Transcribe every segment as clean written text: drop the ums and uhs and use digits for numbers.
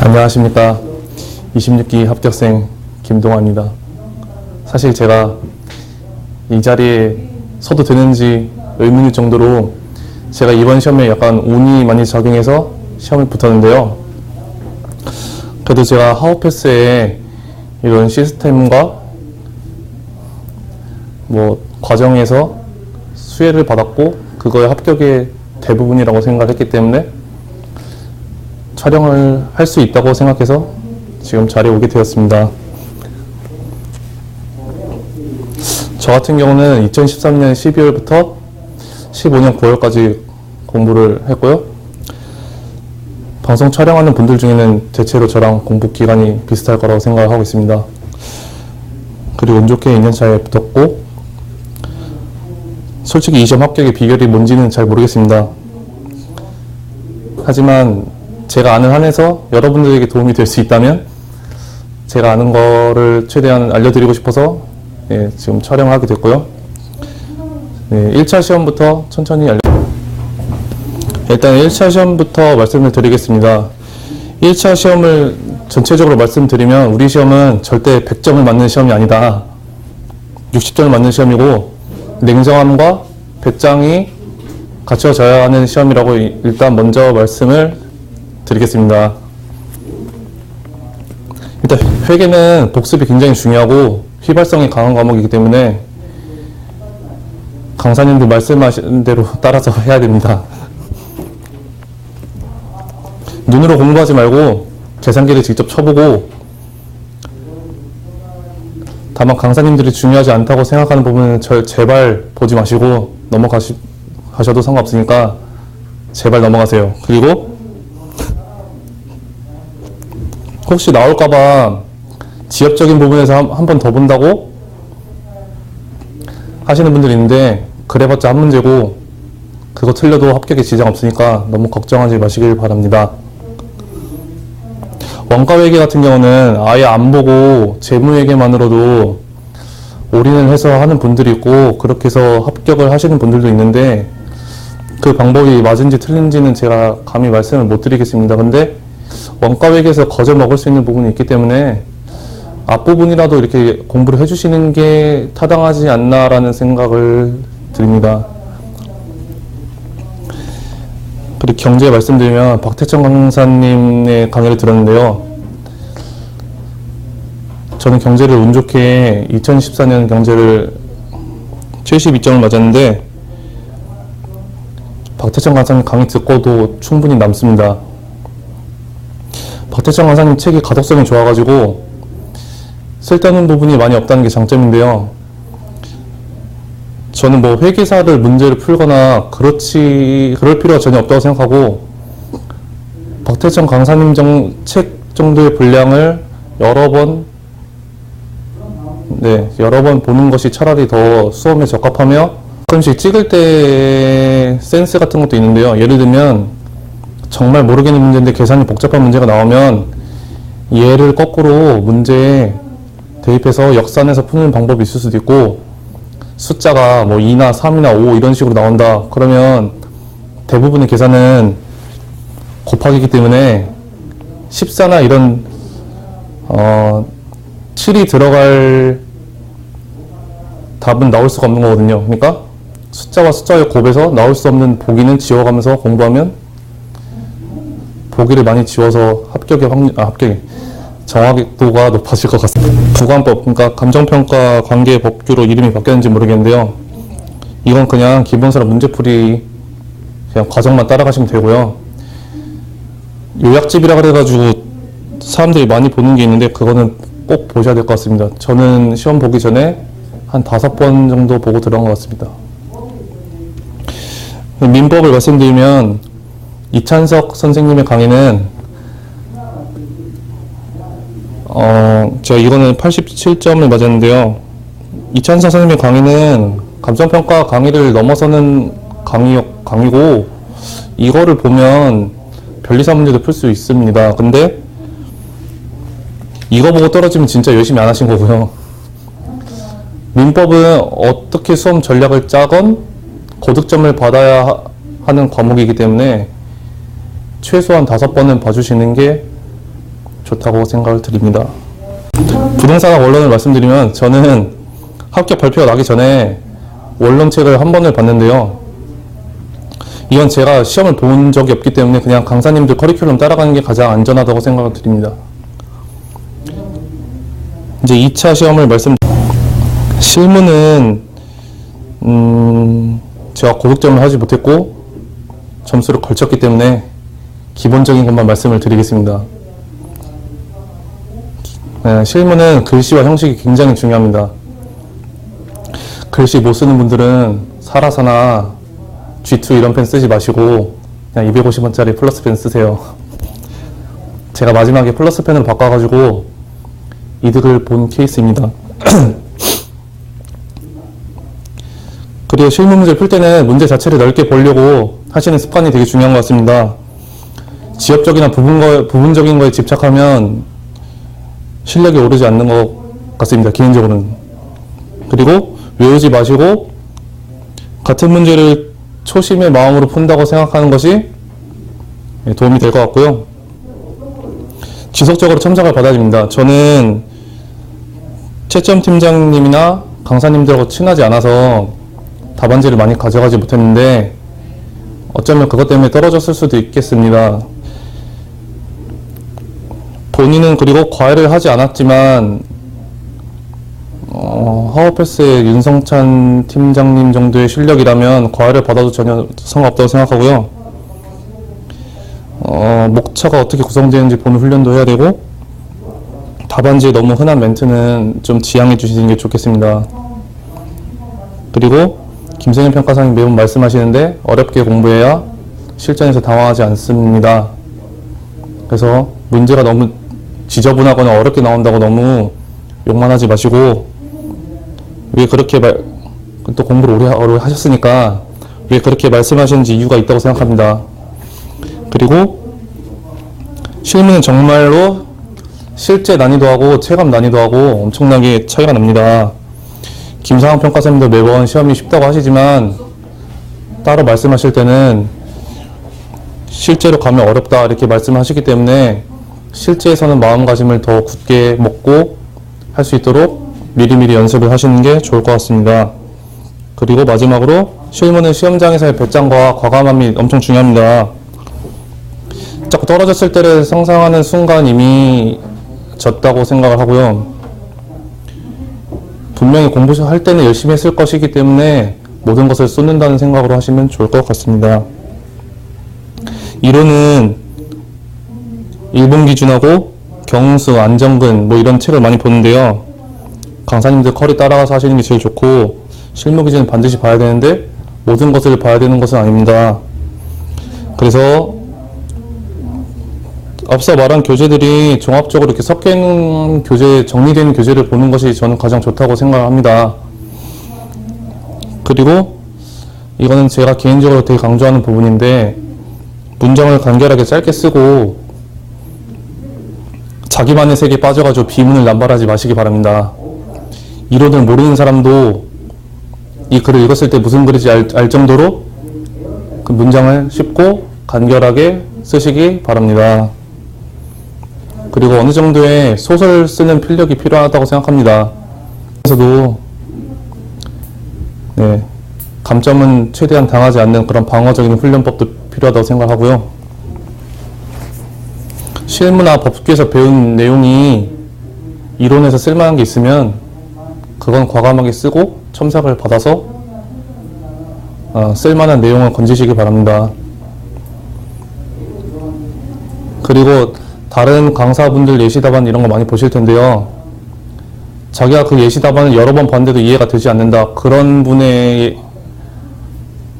안녕하십니까. 26기 합격생 김동환입니다. 사실 제가 이 자리에 서도 되는지 의문일 정도로 제가 이번 시험에 약간 운이 많이 작용해서 시험에 붙었는데요. 그래도 제가 하우패스에 이런 시스템과 과정에서 수혜를 받았고 그거의 합격의 대부분이라고 생각을 했기 때문에 촬영을 할 수 있다고 생각해서 지금 자리에 오게 되었습니다. 저 같은 경우는 2013년 12월부터 15년 9월까지 공부를 했고요. 방송 촬영하는 분들 중에는 대체로 저랑 공부 기간이 비슷할 거라고 생각을 하고 있습니다. 그리고 운 좋게 2년 차에 붙었고, 솔직히 이 시험 합격의 비결이 뭔지는 잘 모르겠습니다. 하지만 제가 아는 한에서 여러분들에게 도움이 될 수 있다면 제가 아는 거를 최대한 알려드리고 싶어서 지금 촬영하게 됐고요. 1차 시험부터 천천히 일단 1차 시험부터 말씀을 드리겠습니다. 1차 시험을 전체적으로 말씀드리면 우리 시험은 절대 100점을 맞는 시험이 아니다. 60점을 맞는 시험이고 냉정함과 배짱이 갖춰져야 하는 시험이라고 일단 먼저 말씀을 드리겠습니다. 일단 회계는 복습이 굉장히 중요하고 휘발성이 강한 과목이기 때문에 강사님들 말씀하신 대로 따라서 해야 됩니다. 눈으로 공부하지 말고 계산기를 직접 쳐보고, 다만 강사님들이 중요하지 않다고 생각하는 부분은 제발 보지 마시고 넘어가셔도 상관없으니까 제발 넘어가세요. 그리고 혹시 나올까봐 지엽적인 부분에서 한 번 더 본다고 하시는 분들이 있는데, 그래봤자 한 문제고 그거 틀려도 합격에 지장 없으니까 너무 걱정하지 마시길 바랍니다. 원가회계 같은 경우는 아예 안 보고 재무회계만으로도 올인을 해서 하는 분들이 있고, 그렇게 해서 합격을 하시는 분들도 있는데, 그 방법이 맞은지 틀린지는 제가 감히 말씀을 못 드리겠습니다. 근데 원가회계에서 거저 먹을 수 있는 부분이 있기 때문에 앞부분이라도 이렇게 공부를 해주시는 게 타당하지 않나라는 생각을 드립니다. 그리고 경제 말씀드리면 박태천 강사님의 강의를 들었는데요. 저는 경제를 운 좋게 2014년 경제를 72점을 맞았는데 박태천 강사님 강의 듣고도 충분히 남습니다. 박태천 강사님 책이 가독성이 좋아가지고 쓸데없는 부분이 많이 없다는 게 장점인데요. 저는 회계사를 문제를 풀거나 그럴 필요가 전혀 없다고 생각하고, 박태천 강사님 책 정도의 분량을 여러 번 보는 것이 차라리 더 수험에 적합하며, 가끔씩 찍을 때 센스 같은 것도 있는데요. 예를 들면 정말 모르겠는 문제인데 계산이 복잡한 문제가 나오면 얘를 거꾸로 문제에 대입해서 역산해서 푸는 방법이 있을 수도 있고, 숫자가 2나 3이나 5 이런 식으로 나온다 그러면 대부분의 계산은 곱하기이기 때문에 14나 이런 7이 들어갈 답은 나올 수가 없는 거거든요. 그러니까 숫자와 숫자의 곱해서 나올 수 없는 보기는 지워가면서 공부하면 보기를 많이 지워서 합격의 정확도가 높아질 것 같습니다. 부관법, 그러니까 감정평가 관계 법규로 이름이 바뀌었는지 모르겠는데요. 이건 그냥 기본서랑 문제풀이 그냥 과정만 따라가시면 되고요. 요약집이라 그래가지고 사람들이 많이 보는 게 있는데 그거는 꼭 보셔야 될 것 같습니다. 저는 시험 보기 전에 한 5번 정도 보고 들어간 것 같습니다. 민법을 말씀드리면 이찬석 선생님의 강의는 제가 이거는 87점을 맞았는데요. 이찬석 선생님의 강의는 감정평가 강의를 넘어서는 강의고, 이거를 보면 변리사 문제도 풀 수 있습니다. 근데 이거 보고 떨어지면 진짜 열심히 안 하신 거고요. 민법은 어떻게 수험 전략을 짜건 고득점을 받아야 하는 과목이기 때문에 최소한 5번은 봐주시는 게 좋다고 생각을 드립니다. 부동산학 원론을 말씀드리면 저는 합격 발표가 나기 전에 원론책을 한 번을 봤는데요. 이건 제가 시험을 본 적이 없기 때문에 그냥 강사님들 커리큘럼 따라가는 게 가장 안전하다고 생각을 드립니다. 이제 2차 시험을 실무는 제가 고득점을 하지 못했고 점수를 걸쳤기 때문에 기본적인 것만 말씀을 드리겠습니다. 실무는 글씨와 형식이 굉장히 중요합니다. 글씨 못 쓰는 분들은 사라사나 G2 이런 펜 쓰지 마시고 그냥 250원짜리 플러스 펜 쓰세요. 제가 마지막에 플러스 펜으로 바꿔가지고 이득을 본 케이스입니다. 그리고 실무 문제를 풀 때는 문제 자체를 넓게 보려고 하시는 습관이 되게 중요한 것 같습니다. 지엽적이나 부분적인 거에 집착하면 실력이 오르지 않는 것 같습니다. 개인적으로는. 그리고 외우지 마시고 같은 문제를 초심의 마음으로 푼다고 생각하는 것이 도움이 될 것 같고요. 지속적으로 첨삭을 받아야 됩니다. 저는 채점 팀장님이나 강사님들하고 친하지 않아서 답안지를 많이 가져가지 못했는데 어쩌면 그것 때문에 떨어졌을 수도 있겠습니다. 본인은 그리고 과외를 하지 않았지만 하워패스의 윤성찬 팀장님 정도의 실력이라면 과외를 받아도 전혀 상관없다고 생각하고요. 목차가 어떻게 구성되는지 보는 훈련도 해야 되고 답안지에 너무 흔한 멘트는 좀 지양해 주시는 게 좋겠습니다. 그리고 김성현 평가사님 매번 말씀하시는데 어렵게 공부해야 실전에서 당황하지 않습니다. 그래서 문제가 너무 지저분하거나 어렵게 나온다고 너무 욕만 하지 마시고 왜 그렇게 또 공부를 오래 하셨으니까 왜 그렇게 말씀하시는지 이유가 있다고 생각합니다. 그리고 실무는 정말로 실제 난이도하고 체감 난이도하고 엄청나게 차이가 납니다. 김상환 평가사님도 매번 시험이 쉽다고 하시지만 따로 말씀하실 때는 실제로 가면 어렵다 이렇게 말씀하시기 때문에 실제에서는 마음가짐을 더 굳게 먹고 할 수 있도록 미리미리 연습을 하시는 게 좋을 것 같습니다. 그리고 마지막으로 실무는 시험장에서의 배짱과 과감함이 엄청 중요합니다. 자꾸 떨어졌을 때를 상상하는 순간 이미 졌다고 생각을 하고요. 분명히 공부할 때는 열심히 했을 것이기 때문에 모든 것을 쏟는다는 생각으로 하시면 좋을 것 같습니다. 이론은 일본 기준하고 경수, 안정근 뭐 이런 책을 많이 보는데요. 강사님들 커리 따라가서 하시는 게 제일 좋고 실무 기준은 반드시 봐야 되는데 모든 것을 봐야 되는 것은 아닙니다. 그래서 앞서 말한 교재들이 종합적으로 이렇게 섞여 있는 교재, 정리되는 교재를 보는 것이 저는 가장 좋다고 생각합니다. 그리고 이거는 제가 개인적으로 되게 강조하는 부분인데 문장을 간결하게 짧게 쓰고 자기만의 세계에 빠져가지고 비문을 남발하지 마시기 바랍니다. 이론을 모르는 사람도 이 글을 읽었을 때 무슨 글인지 알 정도로 그 문장을 쉽고 간결하게 쓰시기 바랍니다. 그리고 어느 정도의 소설 쓰는 필력이 필요하다고 생각합니다. 그래서도 감점은 최대한 당하지 않는 그런 방어적인 훈련법도 필요하다고 생각하고요. 실무나 법규에서 배운 내용이 이론에서 쓸만한 게 있으면 그건 과감하게 쓰고 첨삭을 받아서 쓸만한 내용을 건지시기 바랍니다. 그리고 다른 강사분들 예시 답안 이런 거 많이 보실 텐데요. 자기가 그 예시 답안을 여러 번 봤는데도 이해가 되지 않는다. 그런 분의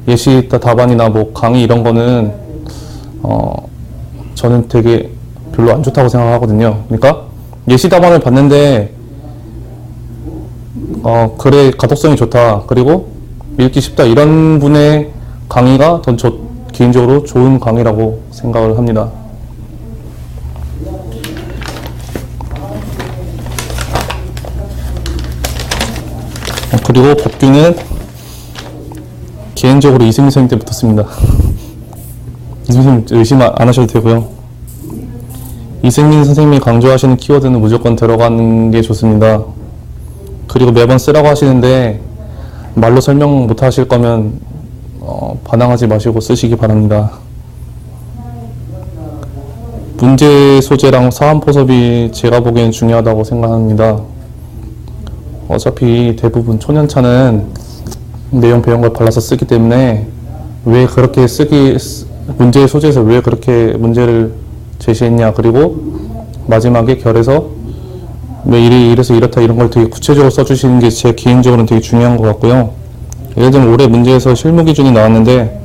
예시 답안이나 뭐 강의 이런 거는 저는 되게 별로 안 좋다고 생각하거든요. 그러니까 예시 답안을 봤는데 글의 가독성이 좋다. 그리고 읽기 쉽다. 이런 분의 강의가 더 개인적으로 좋은 강의라고 생각을 합니다. 그리고 법규는 개인적으로 이승민 선생님 때 붙었습니다. 이승민 의심 안 하셔도 되고요. 이승민 선생님이 강조하시는 키워드는 무조건 들어가는 게 좋습니다. 그리고 매번 쓰라고 하시는데 말로 설명 못 하실 거면 반항하지 마시고 쓰시기 바랍니다. 문제 소재랑 사안 포섭이 제가 보기엔 중요하다고 생각합니다. 어차피 대부분 초년차는 내용 배운 걸 발라서 쓰기 때문에 왜 그렇게 문제 소재에서 왜 그렇게 문제를 제시했냐, 그리고 마지막에 결에서 왜 이래서 이렇다 이런 걸 되게 구체적으로 써주시는 게 제 개인적으로는 되게 중요한 것 같고요. 예를 들면 올해 문제에서 실무 기준이 나왔는데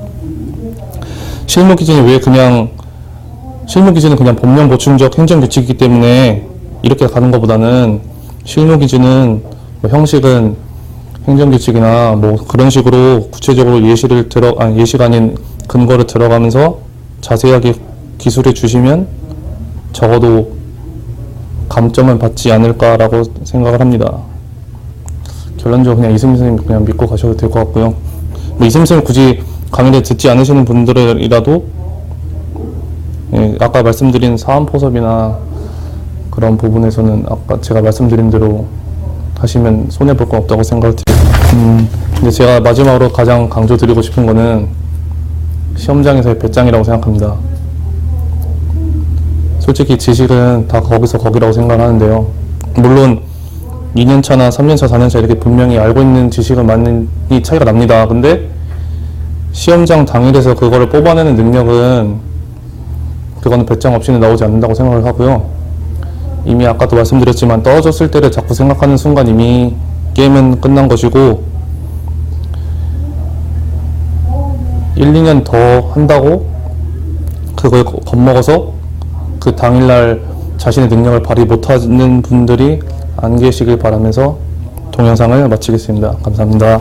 실무 기준은 그냥 법령 보충적 행정 규칙이기 때문에 이렇게 가는 것보다는 실무 기준은 형식은 행정 규칙이나 그런 식으로 구체적으로 예시가 아닌 근거를 들어가면서 자세하게 기술해 주시면 적어도 감점은 받지 않을까라고 생각을 합니다. 결론적으로 그냥 이승민 선생님 그냥 믿고 가셔도 될 것 같고요. 이승민 선생님 굳이 강의를 듣지 않으시는 분들이라도 아까 말씀드린 사안 포섭이나 그런 부분에서는 아까 제가 말씀드린 대로 하시면 손해볼 건 없다고 생각을 드립니다. 근데 제가 마지막으로 가장 강조드리고 싶은 거는 시험장에서의 배짱이라고 생각합니다. 솔직히 지식은 다 거기서 거기라고 생각하는데요. 물론 2년차나 3년차, 4년차 이렇게 분명히 알고 있는 지식은 많이 차이가 납니다. 근데 시험장 당일에서 그거를 뽑아내는 능력은 그거는 배짱 없이는 나오지 않는다고 생각을 하고요. 이미 아까도 말씀드렸지만 떨어졌을 때를 자꾸 생각하는 순간 이미 게임은 끝난 것이고 1, 2년 더 한다고 그걸 겁먹어서 그 당일날 자신의 능력을 발휘 못하는 분들이 안 계시길 바라면서 동영상을 마치겠습니다. 감사합니다.